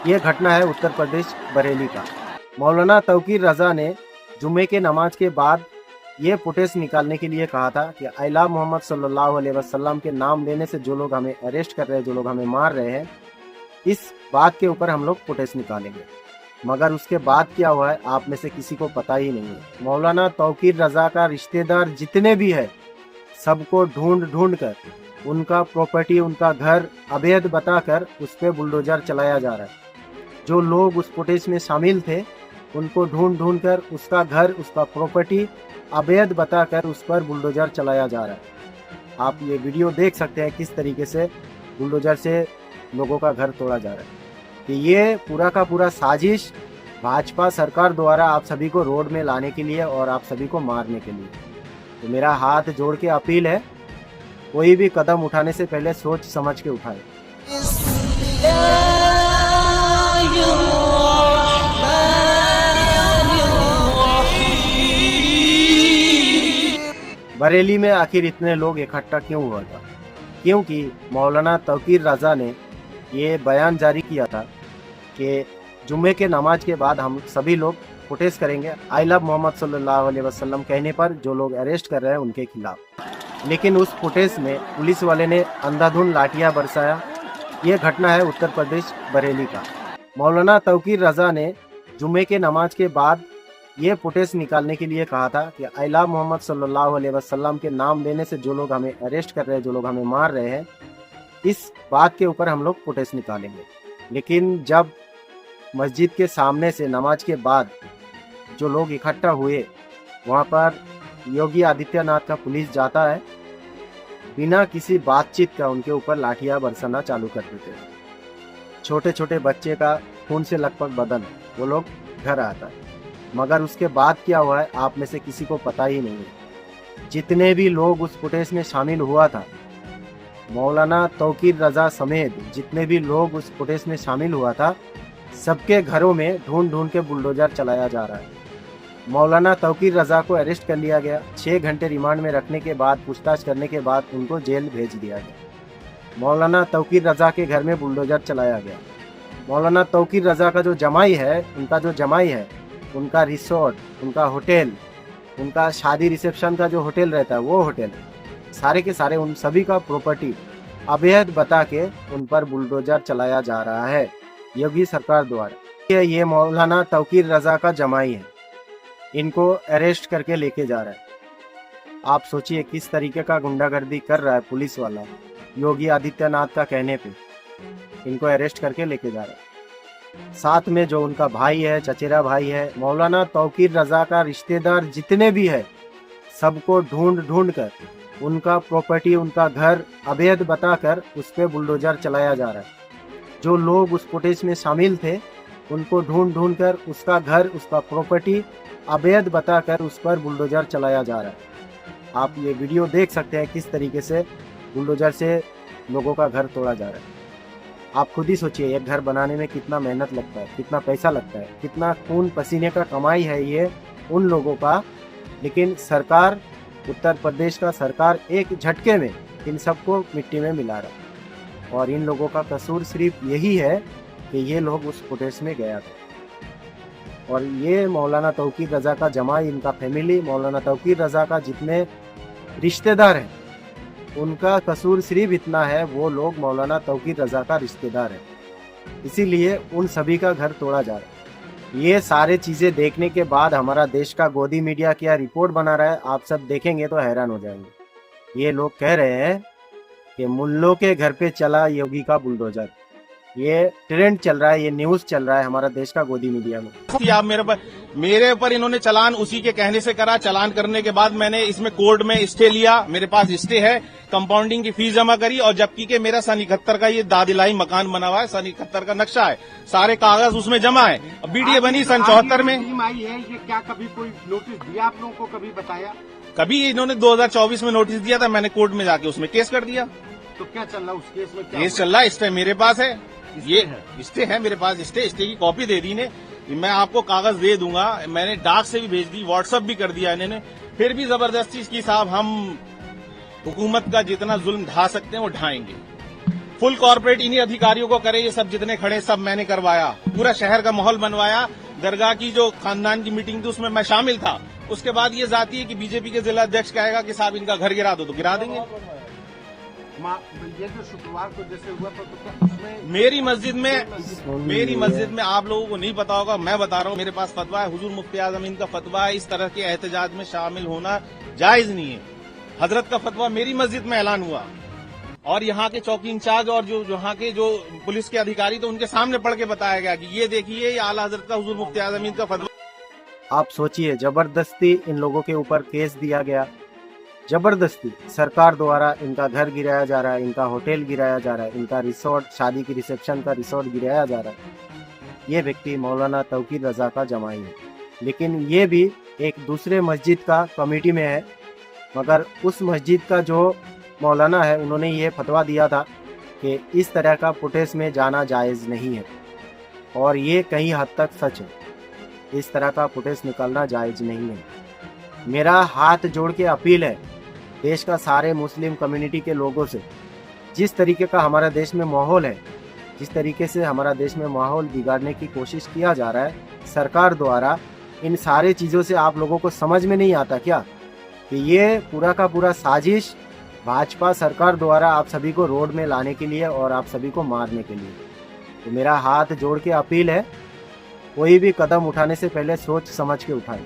ये घटना है उत्तर प्रदेश बरेली का। मौलाना तौकीर रजा ने जुम्मे के नमाज के बाद ये फुटेज निकालने के लिए कहा था कि आला मोहम्मद सल्लल्लाहु अलैहि वसल्लम के नाम लेने से जो लोग हमें अरेस्ट कर रहे हैं, जो लोग हमें मार रहे हैं, इस बात के ऊपर हम लोग फुटेज निकालेंगे। मगर उसके बाद क्या हुआ है आप में से किसी को पता ही नहीं है। मौलाना तौकीर रजा का रिश्तेदार जितने भी है सबको ढूंढ ढूंढ कर उनका प्रॉपर्टी, उनका घर अवैध बताकर उस पर बुलडोजर चलाया जा रहा है। जो लोग उस फुटेज में शामिल थे उनको ढूंढ ढूंढ कर उसका घर, उसका प्रॉपर्टी अवैध बताकर उस पर बुलडोजर चलाया जा रहा है। आप ये वीडियो देख सकते हैं किस तरीके से बुलडोजर से लोगों का घर तोड़ा जा रहा है। कि ये पूरा का पूरा साजिश भाजपा सरकार द्वारा आप सभी को रोड में लाने के लिए और आप सभी को मारने के लिए। तो मेरा हाथ जोड़ के अपील है, कोई भी कदम उठाने से पहले सोच समझ के उठाए। बरेली में आखिर इतने लोग इकट्ठा क्यों हुआ था? क्योंकि मौलाना तौकीर रजा ने ये बयान जारी किया था कि जुम्मे के नमाज के बाद हम सभी लोग फुटेज करेंगे आई लव मोहम्मद सल्लल्लाहु अलैहि वसल्लम कहने पर जो लोग अरेस्ट कर रहे हैं उनके खिलाफ। लेकिन उस फुटेज में पुलिस वाले ने अंधाधुंध लाठियां बरसाया। ये घटना है उत्तर प्रदेश बरेली का। मौलाना तौकीर रजा ने जुम्मे के नमाज के बाद ये फुटेज निकालने के लिए कहा था कि आला मोहम्मद सल्लल्लाहु अलैहि वसल्लम के नाम लेने से जो लोग हमें अरेस्ट कर रहे हैं, जो लोग हमें मार रहे हैं, इस बात के ऊपर हम लोग फुटेज निकालेंगे। लेकिन जब मस्जिद के सामने से नमाज के बाद जो लोग इकट्ठा हुए वहाँ पर योगी आदित्यनाथ का पुलिस जाता है, बिना किसी बातचीत का उनके ऊपर लाठियां बरसाना चालू कर देते हैं। छोटे छोटे बच्चे का खून से लकपक बदन, वो लोग घर आता है। मगर उसके बाद क्या हुआ है आप में से किसी को पता ही नहीं है। जितने भी लोग उस फुटेज में शामिल हुआ था, मौलाना तौकीर रजा समेत जितने भी लोग उस फुटेज में शामिल हुआ था, सबके घरों में ढूंढ ढूंढ के बुलडोजर चलाया जा रहा है। मौलाना तौकीर रजा को अरेस्ट कर लिया गया। 6 घंटे रिमांड में रखने के बाद, पूछताछ करने के बाद उनको जेल भेज दिया गया। मौलाना तौकीर रजा के घर में बुलडोजर चलाया गया। मौलाना तौकीर रजा का जो जमाई है, उनका रिसोर्ट, उनका होटल, उनका शादी रिसेप्शन का जो होटल रहता है, वो होटल, सारे के सारे उन सभी का प्रॉपर्टी अवैध बता के उन पर बुलडोजर चलाया जा रहा है योगी सरकार द्वारा। ये मौलाना तौकीर रजा का जमाई है, इनको अरेस्ट करके लेके जा रहा है। आप सोचिए किस तरीके का गुंडागर्दी कर रहा है पुलिस वाला योगी आदित्यनाथ का कहने पे, इनको अरेस्ट करके लेके जा रहा है। साथ में जो उनका भाई है, चचेरा भाई है, मौलाना तौकीर रजा का रिश्तेदार जितने भी है सबको ढूंढ ढूंढ कर उनका प्रॉपर्टी, उनका घर अवैध बताकर उस पर बुलडोजर चलाया जा रहा है। जो लोग उस फुटेज में शामिल थे उनको ढूंढ ढूंढ कर उसका घर, उसका प्रॉपर्टी अवैध बताकर उस पर बुलडोजर चलाया जा रहा है। आप ये वीडियो देख सकते हैं किस तरीके से बुलडोजर से लोगों का घर तोड़ा जा रहा है। आप खुद ही सोचिए एक घर बनाने में कितना मेहनत लगता है, कितना पैसा लगता है, कितना खून पसीने का कमाई है ये उन लोगों का। लेकिन सरकार, उत्तर प्रदेश का सरकार एक झटके में इन सबको मिट्टी में मिला रहा है। और इन लोगों का कसूर सिर्फ यही है कि ये लोग उस फुटेज में गया था। और ये मौलाना तौकीर रजा का जमाई, इनका फैमिली, मौलाना तौकीर रजा का जितने रिश्तेदार हैं, उनका कसूर सिर्फ इतना है, वो लोग मौलाना तौकीर रजा का रिश्तेदार है, इसीलिए उन सभी का घर तोड़ा जा रहा है। ये सारे चीज़ें देखने के बाद हमारा देश का गोदी मीडिया क्या रिपोर्ट बना रहा है, आप सब देखेंगे तो हैरान हो जाएंगे। ये लोग कह रहे हैं कि मुल्लों के घर पे चला योगी का बुलडोजर। ये ट्रेंड चल रहा है, ये न्यूज चल रहा है हमारा देश का गोदी मीडिया में। आप मेरे ऊपर इन्होंने चालान उसी के कहने से करा। चालान करने के बाद मैंने इसमें कोर्ट में स्टे लिया, मेरे पास स्टे है, कंपाउंडिंग की फीस जमा करी, और जबकि के मेरा सन 71 का ये दादिलाई मकान बना हुआ है, सन 71 का नक्शा है, सारे कागज उसमें जमा है। बीडीए बनी सन 74 में। आई है ये क्या कभी कोई नोटिस दिया आप लोगों को, कभी बताया? कभी इन्होंने 2024 में नोटिस दिया था, मैंने कोर्ट में जाके उसमें केस कर दिया। तो क्या चल रहा उस केस में? केस चल रहा है, स्टे मेरे पास है, ये स्टे है मेरे पास, स्टे की कॉपी दे दी ने, मैं आपको कागज दे दूंगा। मैंने डाक से भी भेज दी, व्हाट्सएप भी कर दिया इन्होंने, फिर भी जबरदस्ती की साहब हम हुकूमत का जितना जुल्म ढा सकते हैं वो ढाएंगे। फुल कॉर्पोरेट इन्हीं अधिकारियों को करे, ये सब जितने खड़े सब मैंने करवाया, पूरा शहर का माहौल बनवाया। दरगाह की जो खानदान की मीटिंग थी उसमें मैं शामिल था। उसके बाद ये जाती है कि बीजेपी के जिला अध्यक्ष कहेगा कि साहब इनका घर गिरा दो, तो गिरा देंगे। ये जो शुक्रवार को जैसे हुआ था तो क्या उसमें मेरी मस्जिद में आप लोगों को नहीं पता होगा, मैं बता रहा हूँ, मेरे पास फतवा है, हुजूर मुफ्ती आज़म इनका फतवा है, इस तरह के एहतजाज में शामिल होना जायज नहीं है। हजरत का फतवा मेरी मस्जिद में ऐलान हुआ और यहाँ के चौकी इंचार्ज और जो यहाँ के जो पुलिस के अधिकारी तो उनके सामने पढ़ के बताया गया कि ये देखिए ये आला हजरत का हुजूर मुफ्ती आज़म इनका फतवा। आप सोचिए, जबरदस्ती इन लोगों के ऊपर केस दिया गया, जबरदस्ती सरकार द्वारा इनका घर गिराया जा रहा है, इनका होटल गिराया जा रहा है, इनका रिसोर्ट, शादी की रिसेप्शन का रिसोर्ट गिराया जा रहा है। ये व्यक्ति मौलाना तौकीर रजा का जमाई है, लेकिन ये भी एक दूसरे मस्जिद का कमेटी में है, मगर उस मस्जिद का जो मौलाना है उन्होंने ये फतवा दिया था कि इस तरह का फुटेज में जाना जायज़ नहीं है, और ये कई हद तक सच है। इस तरह का फुटेज निकालना जायज़ नहीं है। मेरा हाथ जोड़ के अपील है देश का सारे मुस्लिम कम्युनिटी के लोगों से, जिस तरीके का हमारा देश में माहौल है, जिस तरीके से हमारा देश में माहौल बिगाड़ने की कोशिश किया जा रहा है सरकार द्वारा, इन सारे चीज़ों से आप लोगों को समझ में नहीं आता क्या कि ये पूरा का पूरा साजिश भाजपा सरकार द्वारा आप सभी को रोड में लाने के लिए और आप सभी को मारने के लिए। तो मेरा हाथ जोड़ के अपील है, कोई भी कदम उठाने से पहले सोच समझ के उठाएं।